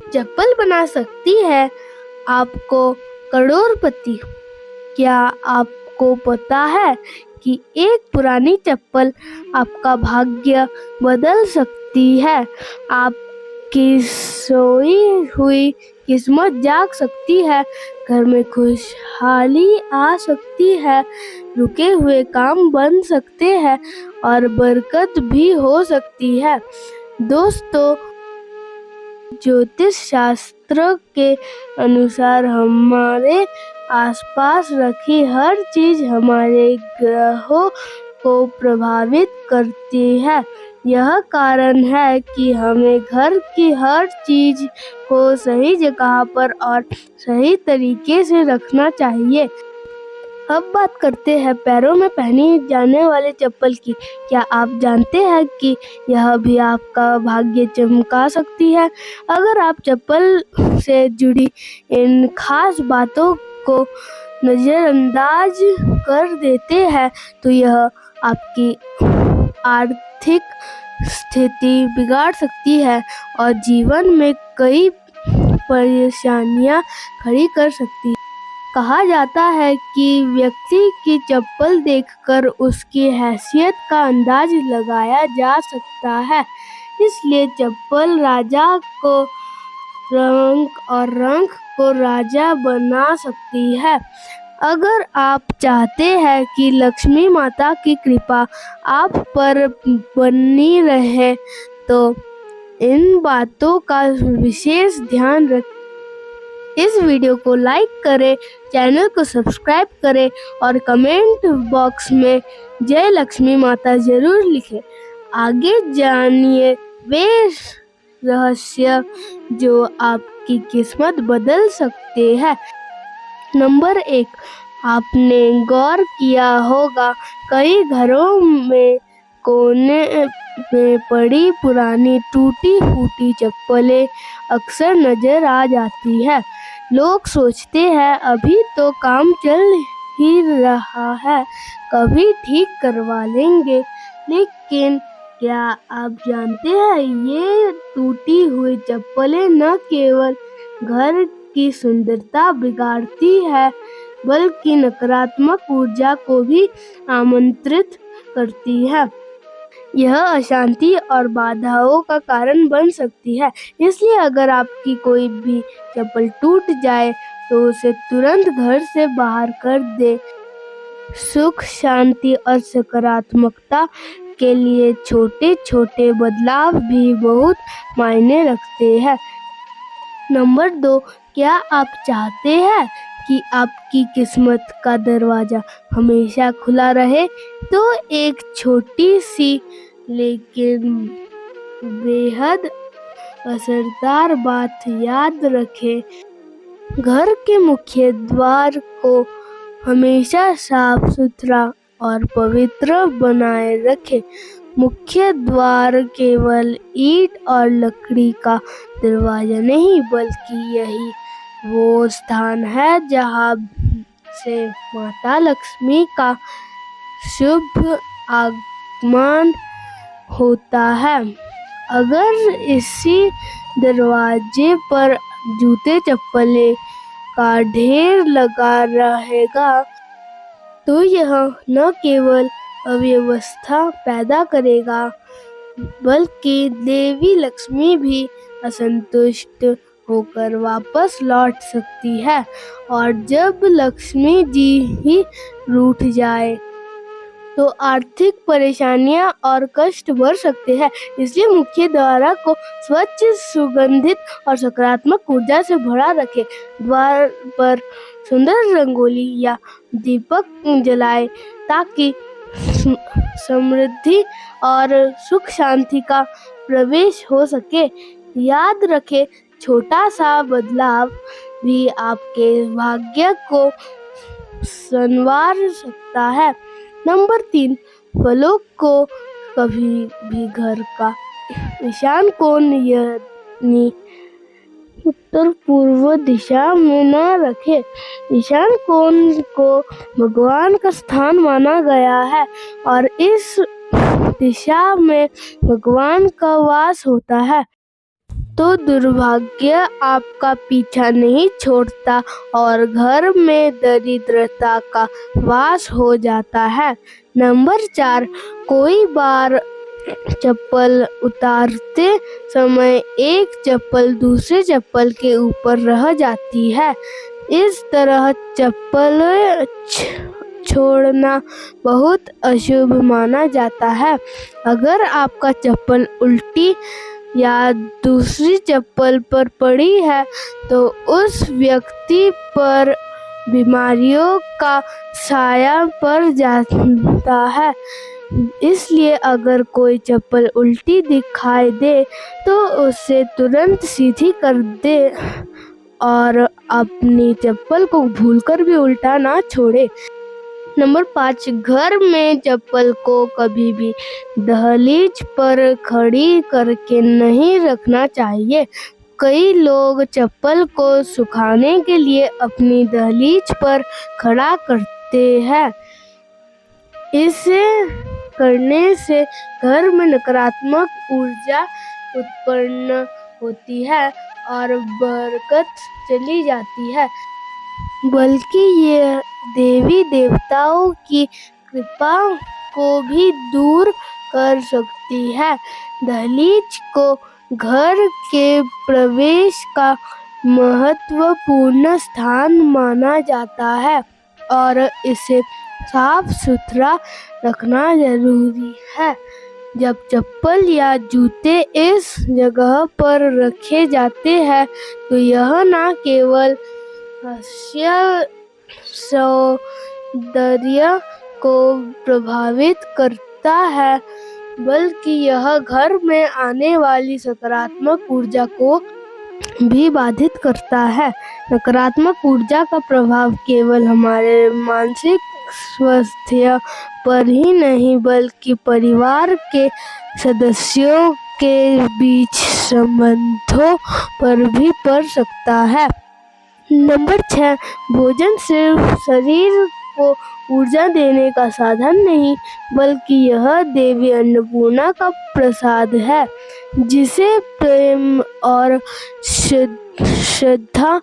चप्पल बना सकती है आपको करोड़पति। क्या आपको पता है कि एक पुरानी चप्पल आपका भाग्य बदल सकती है? आपकी सोई हुई किस्मत जाग सकती है, घर में खुशहाली आ सकती है, रुके हुए काम बन सकते हैं और बरकत भी हो सकती है। दोस्तों, ज्योतिष शास्त्र के अनुसार हमारे आसपास रखी हर चीज हमारे ग्रहों को प्रभावित करती है। यह कारण है कि हमें घर की हर चीज को सही जगह पर और सही तरीके से रखना चाहिए। अब बात करते हैं पैरों में पहनी जाने वाले चप्पल की। क्या आप जानते हैं कि यह भी आपका भाग्य चमका सकती है? अगर आप चप्पल से जुड़ी इन खास बातों को नज़रअंदाज कर देते हैं तो यह आपकी आर्थिक स्थिति बिगाड़ सकती है और जीवन में कई परेशानियां खड़ी कर सकती है। कहा जाता है कि व्यक्ति की चप्पल देखकर उसकी हैसियत का अंदाज लगाया जा सकता है। इसलिए चप्पल राजा को रंग को राजा बना सकती है। अगर आप चाहते हैं कि लक्ष्मी माता की कृपा आप पर बनी रहे तो इन बातों का विशेष ध्यान रखें। इस वीडियो को लाइक करें, चैनल को सब्सक्राइब करें और कमेंट बॉक्स में जय लक्ष्मी माता जरूर लिखें। आगे जानिए वे रहस्य जो आपकी किस्मत बदल सकते हैं। नंबर 1, आपने गौर किया होगा कई घरों में कोने में पड़ी पुरानी टूटी फूटी चप्पलें अक्सर नजर आ जाती है। लोग सोचते हैं अभी तो काम चल ही रहा है, कभी ठीक करवा लेंगे, लेकिन क्या आप जानते हैं ये टूटी हुई चप्पलें न केवल घर की सुंदरता बिगाड़ती है बल्कि नकारात्मक ऊर्जा को भी आमंत्रित करती है। यह अशांति और बाधाओं का कारण बन सकती है। इसलिए अगर आपकी कोई भी चप्पल टूट जाए तो उसे तुरंत घर से बाहर कर दे। सुख, शांति और सकारात्मकता के लिए छोटे छोटे बदलाव भी बहुत मायने रखते हैं। नंबर 2, क्या आप चाहते हैं कि आपकी किस्मत का दरवाजा हमेशा खुला रहे? तो एक छोटी सी लेकिन बेहद असरदार बात याद रखें। घर के मुख्य द्वार को हमेशा साफ सुथरा और पवित्र बनाए रखें। मुख्य द्वार केवल ईंट और लकड़ी का दरवाजा नहीं बल्कि यही वो स्थान है जहाँ से माता लक्ष्मी का शुभ आगमन होता है। अगर इसी दरवाजे पर जूते चप्पलें का ढेर लगा रहेगा तो यह न केवल अव्यवस्था पैदा करेगा बल्कि देवी लक्ष्मी भी असंतुष्ट होकर वापस लौट सकती है और जब लक्ष्मी जी ही रूठ जाए तो आर्थिक परेशानियां और कष्ट बढ़ सकते हैं। इसलिए मुख्य द्वार को स्वच्छ, सुगंधित और सकारात्मक ऊर्जा से भरा रखें। द्वार पर सुंदर रंगोली या दीपक जलाएं ताकि समृद्धि और सुख शांति का प्रवेश हो सके। याद रखें, छोटा सा बदलाव भी आपके भाग्य को संवार सकता है। नंबर 3, फलों को कभी भी घर का ईशान कोण यानी उत्तर पूर्व दिशा में न रखें। ईशान कोण को भगवान का स्थान माना गया है और इस दिशा में भगवान का वास होता है। तो दुर्भाग्य आपका पीछा नहीं छोड़ता और घर में दरिद्रता का वास हो जाता है। नंबर 4, कोई बार चप्पल उतारते समय एक चप्पल दूसरे चप्पल के ऊपर रह जाती है। इस तरह चप्पल छोड़ना बहुत अशुभ माना जाता है। अगर आपका चप्पल उल्टी या दूसरी चप्पल पर पड़ी है तो उस व्यक्ति पर बीमारियों का साया पड़ जाता है। इसलिए अगर कोई चप्पल उल्टी दिखाई दे तो उसे तुरंत सीधी कर दे और अपनी चप्पल को भूलकर भी उल्टा ना छोड़े। नंबर 5, घर में चप्पल को कभी भी दहलीज पर खड़ी करके नहीं रखना चाहिए। कई लोग चप्पल को सुखाने के लिए अपनी दहलीज पर खड़ा करते हैं। इसे करने से घर में नकारात्मक ऊर्जा उत्पन्न होती है और बरकत चली जाती है, बल्कि ये देवी देवताओं की कृपा को भी दूर कर सकती है। दहलीज को घर के प्रवेश का महत्वपूर्ण स्थान माना जाता है और इसे साफ सुथरा रखना जरूरी है। जब चप्पल या जूते इस जगह पर रखे जाते हैं तो यह न केवल सौंदर्य को प्रभावित करता है बल्कि यह घर में आने वाली सकारात्मक ऊर्जा को भी बाधित करता है। नकारात्मक ऊर्जा का प्रभाव केवल हमारे मानसिक स्वास्थ्य पर ही नहीं बल्कि परिवार के सदस्यों के बीच संबंधों पर भी पड़ सकता है। नंबर 6, भोजन सिर्फ शरीर को ऊर्जा देने का साधन नहीं बल्कि यह देवी अन्नपूर्णा का प्रसाद है जिसे प्रेम और श्रद्धा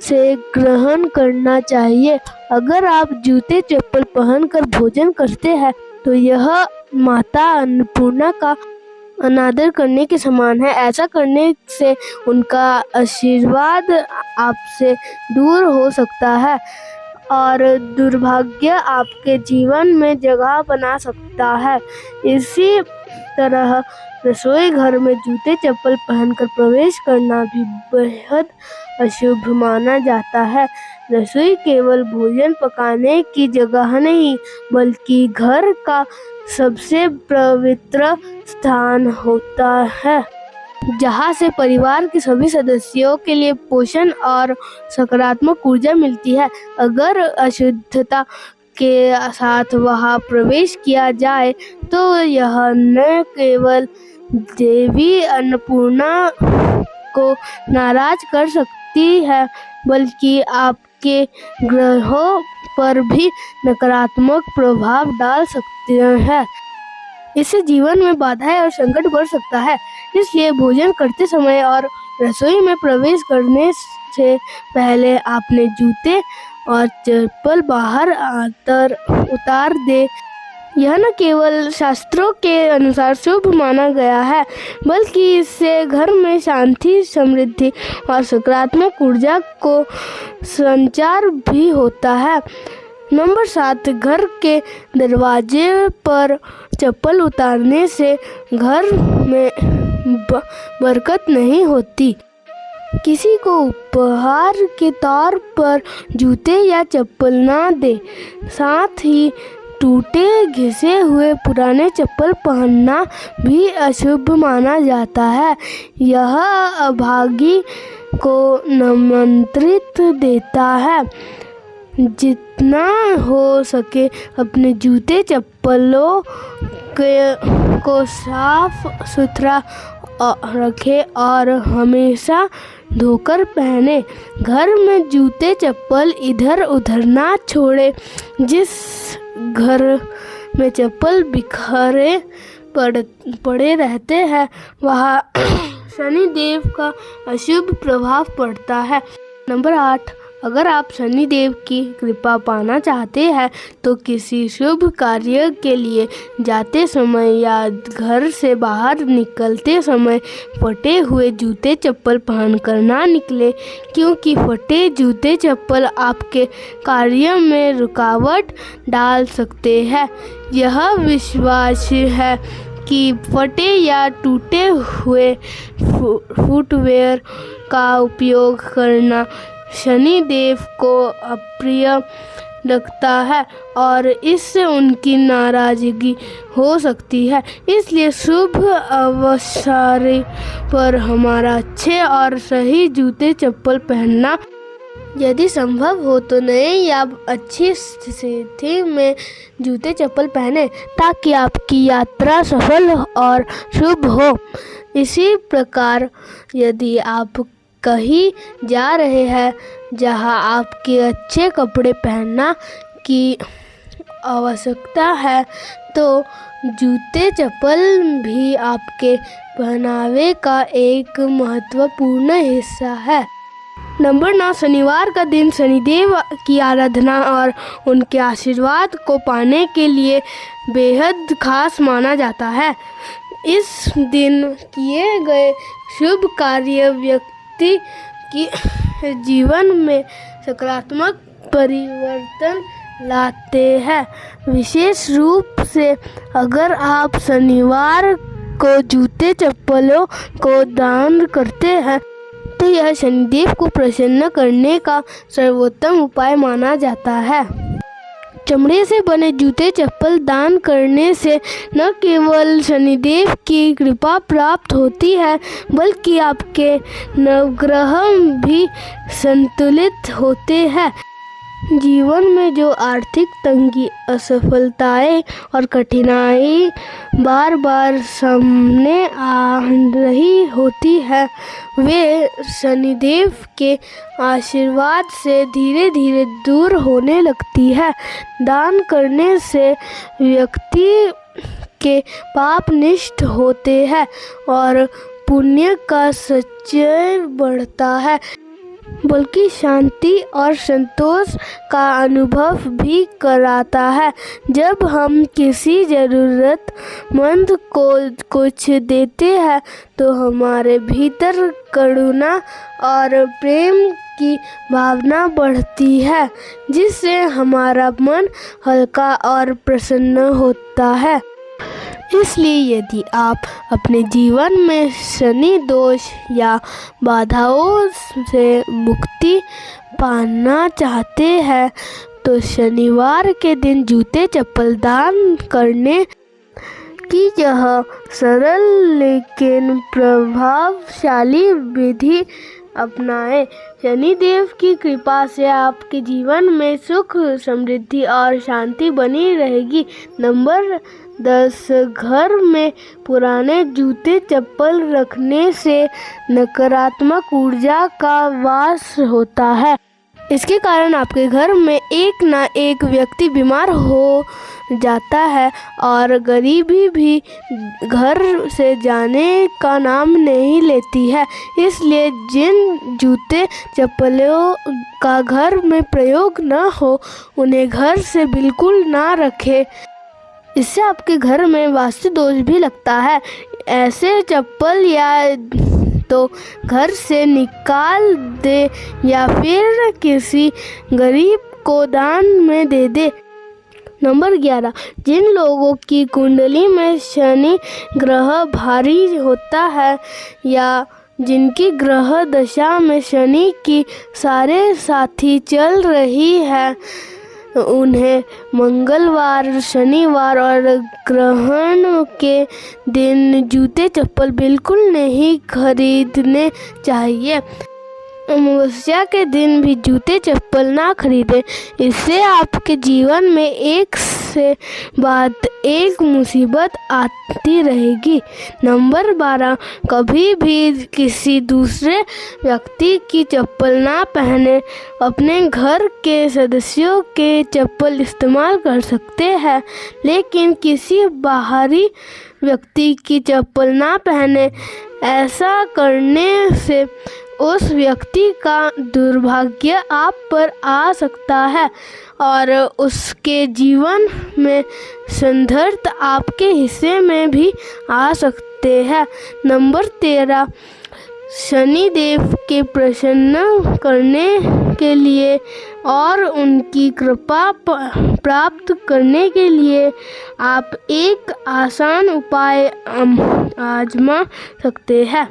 से ग्रहण करना चाहिए। अगर आप जूते चप्पल पहनकर भोजन करते हैं तो यह माता अन्नपूर्णा का अनादर करने के समान है। ऐसा करने से उनका आशीर्वाद आपसे दूर हो सकता है और दुर्भाग्य आपके जीवन में जगह बना सकता है। इसी तरह रसोई घर में जूते चप्पल पहनकर प्रवेश करना भी बेहद अशुभ माना जाता है। रसोई केवल भोजन पकाने की जगह नहीं बल्कि घर का सबसे पवित्र स्थान होता है जहाँ से परिवार के सभी सदस्यों के लिए पोषण और सकारात्मक ऊर्जा मिलती है। अगर अशुद्धता के साथ वहाँ प्रवेश किया जाए तो यह न केवल देवी अन्नपूर्णा को नाराज कर सकती है बल्कि आपके ग्रहों पर भी नकारात्मक प्रभाव डाल सकते हैं। इससे जीवन में बाधाएं और संकट बढ़ सकता है। इसलिए भोजन करते समय और रसोई में प्रवेश करने से पहले आपने जूते और चप्पल बाहर उतार दे। यह न केवल शास्त्रों के अनुसार शुभ माना गया है बल्कि इससे घर में शांति, समृद्धि और सकारात्मक ऊर्जा को संचार भी होता है। नंबर 7, घर के दरवाजे पर चप्पल उतारने से घर में बरकत नहीं होती। किसी को उपहार के तौर पर जूते या चप्पल ना दे। साथ ही टूटे घिसे हुए पुराने चप्पल पहनना भी अशुभ माना जाता है। यह अभागी को निमंत्रित देता है। जितना हो सके अपने जूते चप्पलों को साफ सुथरा रखें और हमेशा धोकर पहने। घर में जूते चप्पल इधर उधर ना छोड़े। जिस घर में चप्पल बिखरे पड़े रहते हैं वहाँ शनि देव का अशुभ प्रभाव पड़ता है। नंबर 8, अगर आप शनि देव की कृपा पाना चाहते हैं तो किसी शुभ कार्य के लिए जाते समय या घर से बाहर निकलते समय फटे हुए जूते चप्पल पहनकर ना निकले, क्योंकि फटे जूते चप्पल आपके कार्य में रुकावट डाल सकते हैं। यह विश्वास है कि फटे या टूटे हुए फुटवेयर का उपयोग करना शनि देव को अप्रिय लगता है और इससे उनकी नाराजगी हो सकती है। इसलिए शुभ अवसर पर हमारा अच्छे और सही जूते चप्पल पहनना, यदि संभव हो तो नए या अच्छी स्थिति में जूते चप्पल पहने ताकि आपकी यात्रा सफल और शुभ हो। इसी प्रकार यदि आप कहीं जा रहे हैं जहां आपके अच्छे कपड़े पहनना की आवश्यकता है तो जूते चप्पल भी आपके पहनावे का एक महत्वपूर्ण हिस्सा है। नंबर 9, शनिवार का दिन शनिदेव की आराधना और उनके आशीर्वाद को पाने के लिए बेहद खास माना जाता है। इस दिन किए गए शुभ कार्य व्यक्ति की जीवन में सकारात्मक परिवर्तन लाते हैं। विशेष रूप से अगर आप शनिवार को जूते चप्पलों को दान करते हैं तो यह शनिदेव को प्रसन्न करने का सर्वोत्तम उपाय माना जाता है। चमड़े से बने जूते चप्पल दान करने से न केवल शनिदेव की कृपा प्राप्त होती है बल्कि आपके नवग्रह भी संतुलित होते हैं। जीवन में जो आर्थिक तंगी, असफलताएं और कठिनाई बार बार सामने आ रही होती है वे शनिदेव के आशीर्वाद से धीरे धीरे दूर होने लगती है। दान करने से व्यक्ति के पाप नष्ट होते हैं और पुण्य का संचय बढ़ता है, बल्कि शांति और संतोष का अनुभव भी कराता है। जब हम किसी ज़रूरतमंद को कुछ देते हैं तो हमारे भीतर करुणा और प्रेम की भावना बढ़ती है, जिससे हमारा मन हल्का और प्रसन्न होता है। इसलिए यदि आप अपने जीवन में शनि दोष या बाधाओं से मुक्ति पाना चाहते हैं तो शनिवार के दिन जूते चप्पल दान करने की यह सरल लेकिन प्रभावशाली विधि अपनाएं। शनिदेव की कृपा से आपके जीवन में सुख, समृद्धि और शांति बनी रहेगी। नंबर 10, घर में पुराने जूते चप्पल रखने से नकारात्मक ऊर्जा का वास होता है। इसके कारण आपके घर में एक ना एक व्यक्ति बीमार हो जाता है और गरीबी भी घर से जाने का नाम नहीं लेती है। इसलिए जिन जूते चप्पलों का घर में प्रयोग न हो उन्हें घर से बिल्कुल ना रखें। इससे आपके घर में वास्तु दोष भी लगता है। ऐसे चप्पल या तो घर से निकाल दे या फिर किसी गरीब को दान में दे दे। नंबर 11, जिन लोगों की कुंडली में शनि ग्रह भारी होता है या जिनकी ग्रह दशा में शनि की सारे साथी चल रही है उन्हें मंगलवार, शनिवार और ग्रहण के दिन जूते चप्पल बिल्कुल नहीं खरीदने चाहिए। अमावस्या के दिन भी जूते चप्पल ना खरीदें। इससे आपके जीवन में एक से बाद एक मुसीबत आती रहेगी। नंबर 12, कभी भी किसी दूसरे व्यक्ति की चप्पल ना पहने। अपने घर के सदस्यों के चप्पल इस्तेमाल कर सकते हैं लेकिन किसी बाहरी व्यक्ति की चप्पल ना पहने। ऐसा करने से उस व्यक्ति का दुर्भाग्य आप पर आ सकता है और उसके जीवन में संघर्ष आपके हिस्से में भी आ सकते हैं। नंबर 13, शनिदेव के प्रसन्न करने के लिए और उनकी कृपा प्राप्त करने के लिए आप एक आसान उपाय आजमा सकते हैं।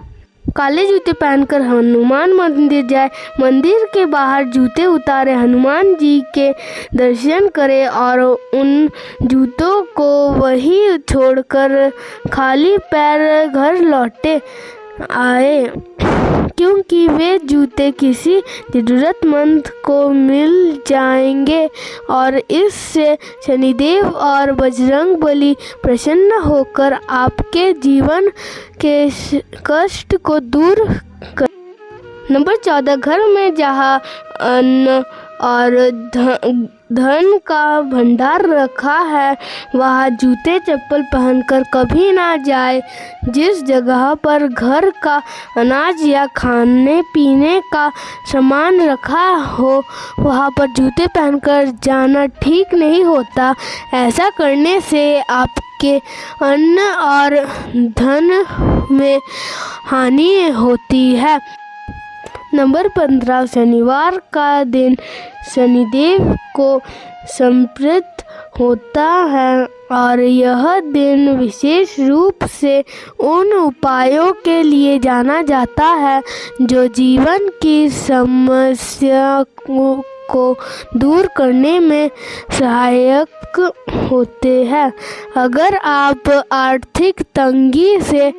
काले जूते पहनकर हनुमान मंदिर जाए, मंदिर के बाहर जूते उतारे हनुमान जी के दर्शन करें और उन जूतों को वहीं छोड़कर खाली पैर घर लौटे आए, क्योंकि वे जूते किसी ज़रूरतमंद को मिल जाएंगे और इससे शनिदेव और बजरंगबली प्रसन्न होकर आपके जीवन के कष्ट को दूर कर। नंबर 14, घर में जहाँ अन्न और धन का भंडार रखा है वहाँ जूते चप्पल पहनकर कभी ना जाए। जिस जगह पर घर का अनाज या खाने पीने का सामान रखा हो वहाँ पर जूते पहनकर जाना ठीक नहीं होता। ऐसा करने से आपके अन्न और धन में हानि होती है। नंबर 15, शनिवार का दिन शनिदेव को समर्पित होता है और यह दिन विशेष रूप से उन उपायों के लिए जाना जाता है जो जीवन की समस्या को दूर करने में सहायक होते हैं। अगर आप आर्थिक तंगी से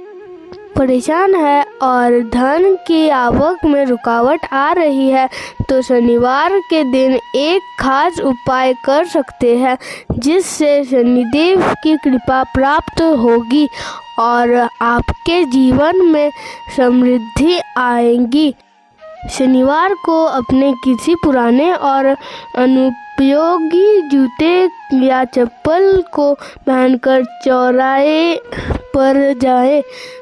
परेशान है और धन की आवक में रुकावट आ रही है तो शनिवार के दिन एक खास उपाय कर सकते हैं जिससे शनिदेव की कृपा प्राप्त होगी और आपके जीवन में समृद्धि आएगी। शनिवार को अपने किसी पुराने और अनुपयोगी जूते या चप्पल को पहनकर चौराहे पर जाएं,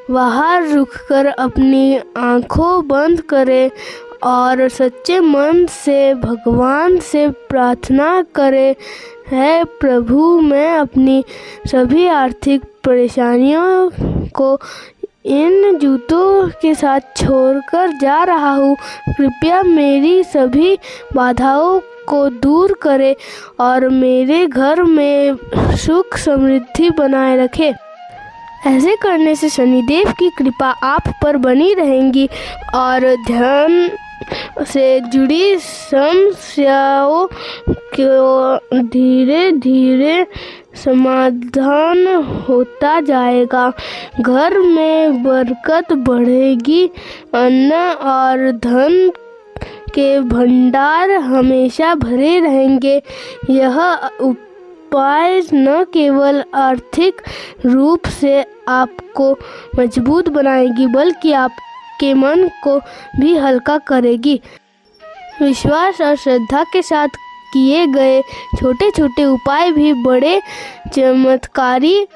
वहाँ रुककर अपनी आँखों बंद करें और सच्चे मन से भगवान से प्रार्थना करें, है प्रभु, मैं अपनी सभी आर्थिक परेशानियों को इन जूतों के साथ छोड़कर जा रहा हूँ। कृपया मेरी सभी बाधाओं को दूर करें और मेरे घर में सुख समृद्धि बनाए रखें। ऐसे करने से शनिदेव की कृपा आप पर बनी रहेंगी और धन से जुड़ी समस्याओं को धीरे धीरे समाधान होता जाएगा। घर में बरकत बढ़ेगी, अन्न और धन के भंडार हमेशा भरे रहेंगे। यह उपाय न केवल आर्थिक रूप से आपको मजबूत बनाएगी बल्कि आपके मन को भी हल्का करेगी। विश्वास और श्रद्धा के साथ किए गए छोटे छोटे उपाय भी बड़े चमत्कारी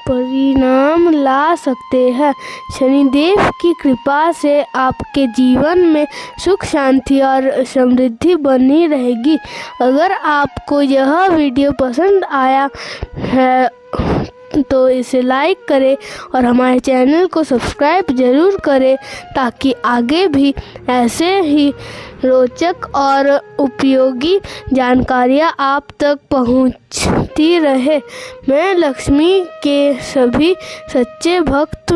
परिणाम ला सकते हैं। शनिदेव की कृपा से आपके जीवन में सुख शांति और समृद्धि बनी रहेगी। अगर आपको यह वीडियो पसंद आया है तो इसे लाइक करें और हमारे चैनल को सब्सक्राइब ज़रूर करें ताकि आगे भी ऐसे ही रोचक और उपयोगी जानकारियाँ आप तक पहुँचती रहे। मैं लक्ष्मी के सभी सच्चे भक्त